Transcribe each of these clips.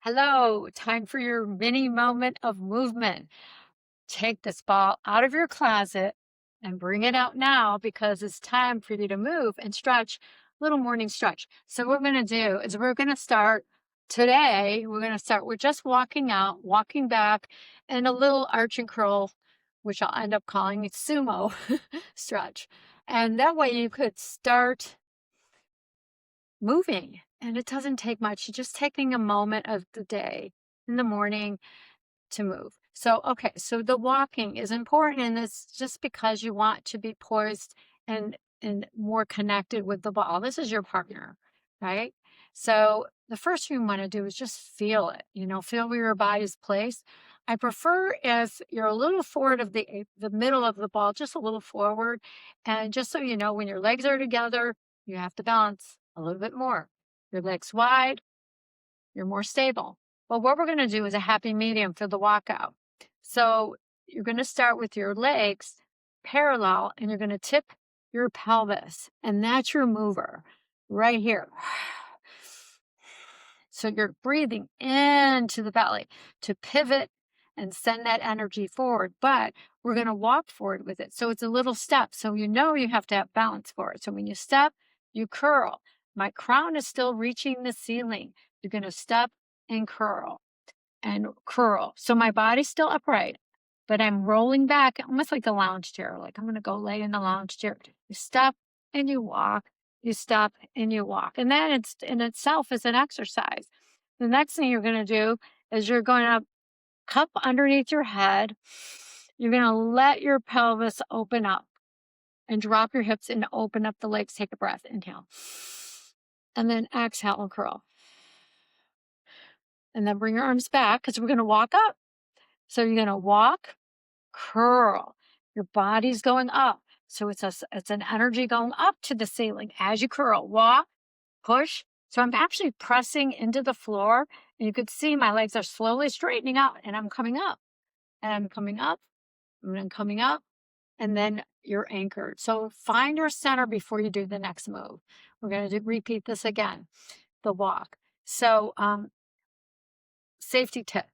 Hello, time for your mini moment of movement. Take this ball out of your closet and bring it out now because it's time for you to move and stretch, little morning stretch. So what we're going to do is we're going to start today. We're going to start with just walking out, walking back, and a little arch and curl, which I'll end up calling it sumo stretch. And that way you could start moving. And it doesn't take much. You're just taking a moment of the day in the morning to move. So, okay, so the walking is important, and it's just because you want to be poised and more connected with the ball. This is your partner, right? So the first thing you want to do is just feel it, feel where your body's placed. I prefer if you're a little forward of the middle of the ball, just a little forward. And just so you know, when your legs are together, you have to balance a little bit more. Your legs wide, you're more stable. Well, what we're going to do is a happy medium for the walkout. So you're going to start with your legs parallel and you're going to tip your pelvis, and that's your mover right here. So you're breathing into the belly to pivot and send that energy forward, but we're going to walk forward with it. So it's a little step. So you have to have balance for it. So when you step, you curl. My crown is still reaching the ceiling. You're going to step and curl and curl. So my body's still upright, but I'm rolling back almost like a lounge chair. Like I'm going to go lay in the lounge chair. You step and you walk. You step and you walk. And that in itself is an exercise. The next thing you're going to do is you're going to cup underneath your head. You're going to let your pelvis open up and drop your hips and open up the legs. Take a breath. Inhale. And then exhale and curl. And then bring your arms back because we're going to walk up. So you're going to walk, curl. Your body's going up. So it's an energy going up to the ceiling as you curl. Walk, push. So I'm actually pressing into the floor, and you could see my legs are slowly straightening out, and I'm coming up, and I'm coming up, and I'm coming up, and then you're anchored. So find your center before you do the next move. We're going to repeat this again, the walk. So safety tip.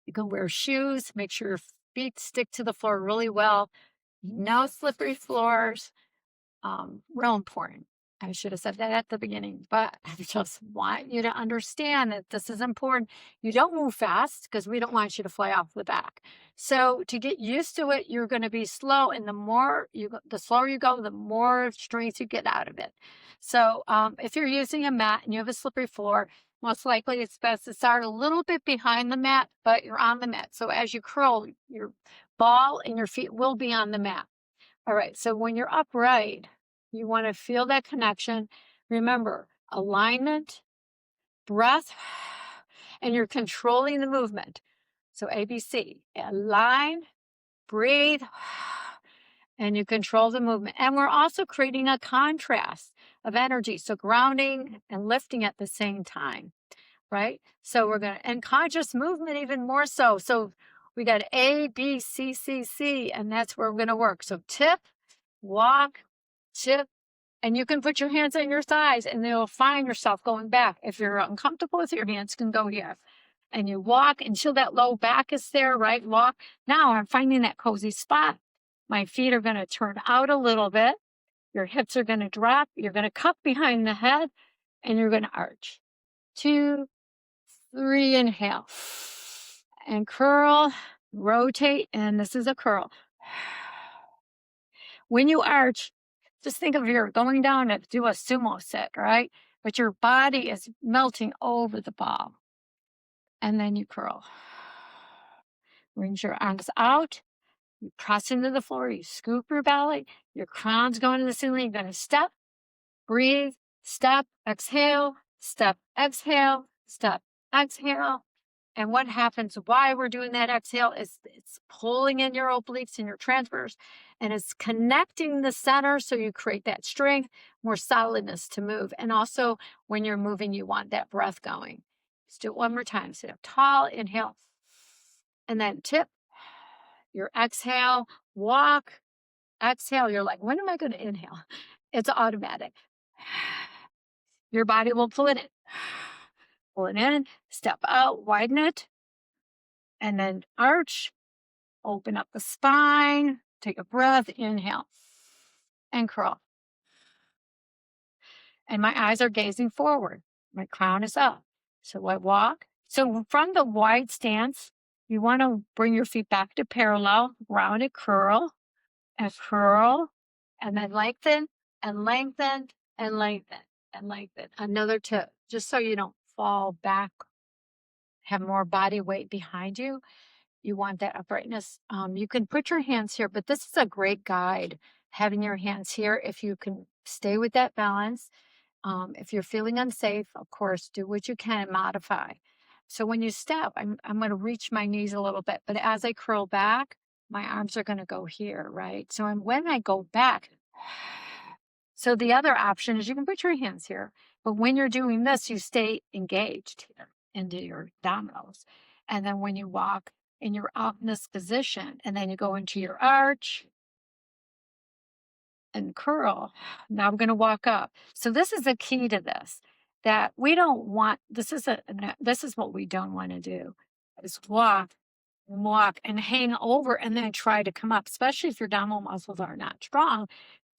You can wear shoes, make sure your feet stick to the floor really well. No slippery floors. Real important. I should have said that at the beginning, but I just want you to understand that this is important. You don't move fast because we don't want you to fly off the back. So to get used to it, you're going to be slow, and the slower you go, the more strength you get out of it. So if you're using a mat and you have a slippery floor, most likely it's best to start a little bit behind the mat, but you're on the mat. So as you curl, your ball and your feet will be on the mat. All right, so when you're upright, you want to feel that connection. Remember, alignment, breath, and you're controlling the movement. So ABC, align, breathe, and you control the movement. And we're also creating a contrast of energy. So grounding and lifting at the same time, right? So and conscious movement even more so. So we got A, B, C, C, C, and that's where we're going to work. So tip, walk, tip, and you can put your hands on your thighs and you'll find yourself going back. If you're uncomfortable with your hands, you can go here. And you walk until that low back is there, right? Walk. Now I'm finding that cozy spot. My feet are going to turn out a little bit. Your hips are going to drop. You're going to cup behind the head and you're going to arch. 2, 3, inhale. And curl, rotate, and this is a curl. When you arch, just think of you're going down to do a sumo sit, right? But your body is melting over the ball. And then you curl. Reach your arms out. You press into the floor. You scoop your belly. Your crown's going to the ceiling. You're going to step, breathe, step, exhale, step, exhale, step, exhale. And what happens while we're doing that exhale is it's pulling in your obliques and your transverse, and it's connecting the center so you create that strength, more solidness to move. And also when you're moving, you want that breath going. Let's do it one more time. Sit up tall, inhale, and then tip. Your exhale, walk, exhale. You're like, when am I going to inhale? It's automatic. Your body will pull it in. pull it in, step out, widen it, and then arch, open up the spine, take a breath, inhale, and curl. And my eyes are gazing forward. My crown is up. So I walk. So from the wide stance, you want to bring your feet back to parallel, rounded curl, and then lengthen, and lengthen, and lengthen, and lengthen. Another tip, just so you don't fall back, have more body weight behind you. You want that uprightness. You can put your hands here, but this is a great guide, having your hands here. If you can stay with that balance, if you're feeling unsafe, of course, do what you can and modify. So when you step, I'm going to reach my knees a little bit, but as I curl back, my arms are going to go here, right? So when I go back, so the other option is you can put your hands here, but when you're doing this, you stay engaged here into your abdominals. And then when you walk and you're out in this position, and then you go into your arch and curl. Now I'm going to walk up. So this is the key to this, that we don't want, this is what we don't want to do, is walk and hang over and then try to come up, especially if your abdominal muscles are not strong.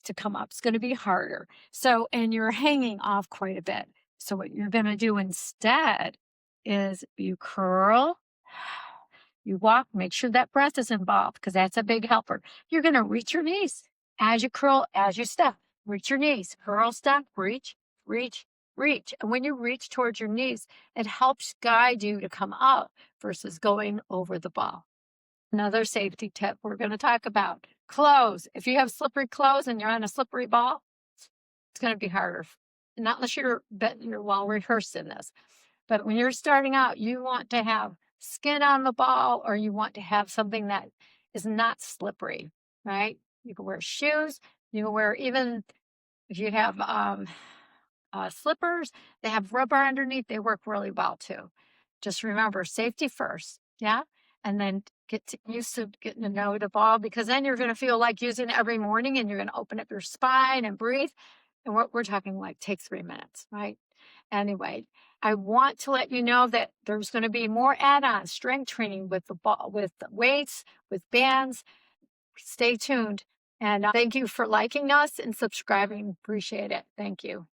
To come up, it's going to be harder. So, and you're hanging off quite a bit. So what you're going to do instead is you curl, you walk, make sure that breath is involved because that's a big helper. You're going to reach your knees as you curl, as you step. Reach your knees, curl, step, reach, reach, reach. And when you reach towards your knees, it helps guide you to come up versus going over the ball. Another safety tip we're going to talk about, clothes. If you have slippery clothes and you're on a slippery ball, it's going to be harder. Not unless you're well rehearsed in this. But when you're starting out, you want to have skin on the ball, or you want to have something that is not slippery, right? You can wear shoes. You can wear, even if you have slippers, they have rubber underneath. They work really well too. Just remember, safety first. Yeah. And then get used to getting to know the ball, because then you're going to feel like using it every morning, and you're going to open up your spine and breathe. And what we're talking like take 3 minutes, right? Anyway, I want to let you know that there's going to be more add-on strength training with the ball, with weights, with bands. Stay tuned. And thank you for liking us and subscribing. Appreciate it. Thank you.